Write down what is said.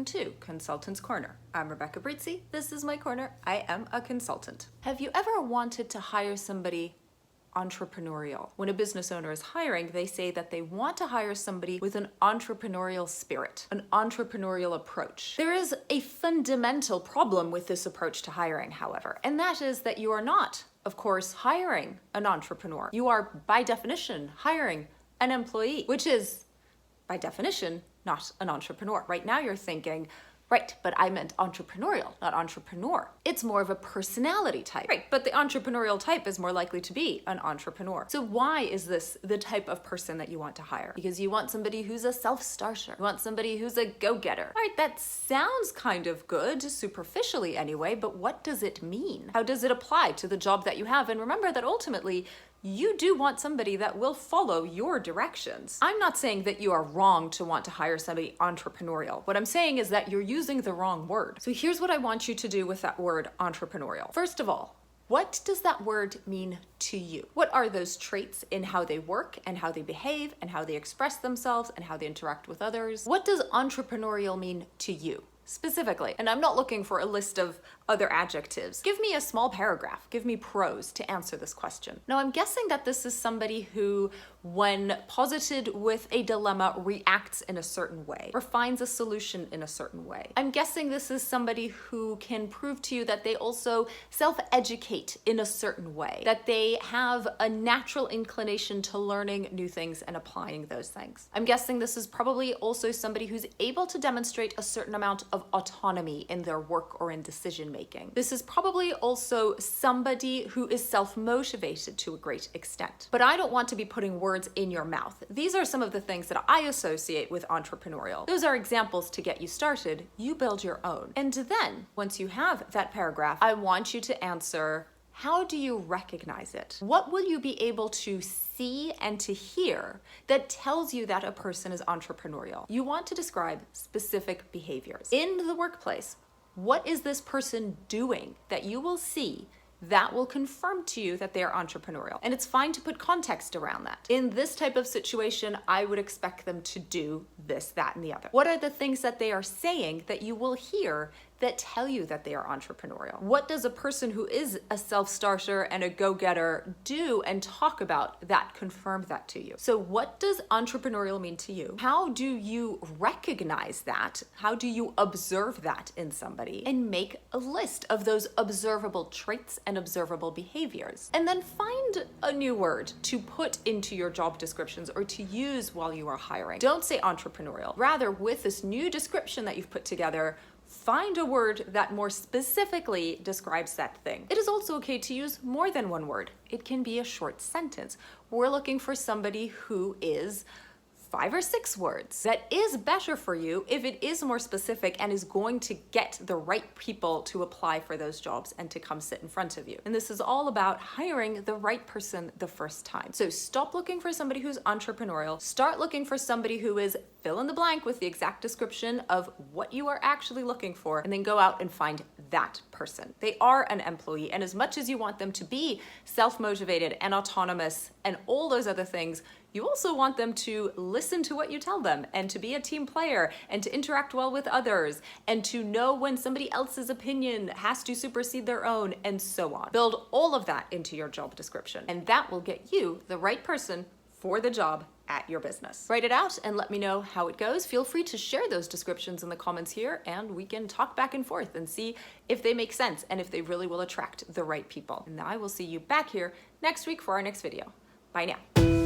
to Consultant's Corner. I'm Rebecca Brizi. This is my corner. I am a consultant. Have you ever wanted to hire somebody entrepreneurial? When a business owner is hiring, they say that they want to hire somebody with an entrepreneurial spirit, an entrepreneurial approach. There is a fundamental problem with this approach to hiring, however, and that is that you are not, of course, hiring an entrepreneur. You are, by definition, hiring an employee, which is, by definition, not an entrepreneur. Right now you're thinking, right, but I meant entrepreneurial, not entrepreneur. It's more of a personality type. Right, but the entrepreneurial type is more likely to be an entrepreneur. So why is this the type of person that you want to hire? Because you want somebody who's a self-starter. You want somebody who's a go-getter. All right, that sounds kind of good, superficially anyway, but what does it mean? How does it apply to the job that you have? And remember that ultimately, you do want somebody that will follow your directions. I'm not saying that you are wrong to want to hire somebody entrepreneurial. What I'm saying is that you're using the wrong word. So here's what I want you to do with that word entrepreneurial. First of all, what does that word mean to you? What are those traits in how they work and how they behave and how they express themselves and how they interact with others? What does entrepreneurial mean to you? Specifically, and I'm not looking for a list of other adjectives. Give me a small paragraph, give me prose to answer this question. Now, I'm guessing that this is somebody who, when posited with a dilemma, reacts in a certain way or finds a solution in a certain way. I'm guessing this is somebody who can prove to you that they also self-educate in a certain way, that they have a natural inclination to learning new things and applying those things. I'm guessing this is probably also somebody who's able to demonstrate a certain amount of autonomy in their work or in decision making. This is probably also somebody who is self-motivated to a great extent. But I don't want to be putting words in your mouth. These are some of the things that I associate with entrepreneurial. Those are examples to get you started. You build your own. And then, once you have that paragraph, I want you to answer, how do you recognize it? What will you be able to see and to hear that tells you that a person is entrepreneurial? You want to describe specific behaviors. In the workplace, what is this person doing that you will see that will confirm to you that they are entrepreneurial? And it's fine to put context around that. In this type of situation, I would expect them to do this, that, and the other. What are the things that they are saying that you will hear that tell you that they are entrepreneurial? What does a person who is a self-starter and a go-getter do and talk about that confirm that to you? So what does entrepreneurial mean to you? How do you recognize that? How do you observe that in somebody? And make a list of those observable traits and observable behaviors. And then find a new word to put into your job descriptions or to use while you are hiring. Don't say entrepreneurial. Rather, with this new description that you've put together, find a word that more specifically describes that thing. It is also okay to use more than one word. It can be a short sentence. We're looking for somebody who is 5 or 6 words. That is better for you if it is more specific and is going to get the right people to apply for those jobs and to come sit in front of you. And this is all about hiring the right person the first time. So stop looking for somebody who's entrepreneurial. Start looking for somebody who is fill in the blank with the exact description of what you are actually looking for, and then go out and find that person. They are an employee, and as much as you want them to be self-motivated and autonomous and all those other things, you also want them to listen to what you tell them and to be a team player and to interact well with others and to know when somebody else's opinion has to supersede their own, and so on. Build all of that into your job description, and that will get you the right person for the job at your business. Write it out and let me know how it goes. Feel free to share those descriptions in the comments here, and we can talk back and forth and see if they make sense and if they really will attract the right people. And I will see you back here next week for our next video. Bye now.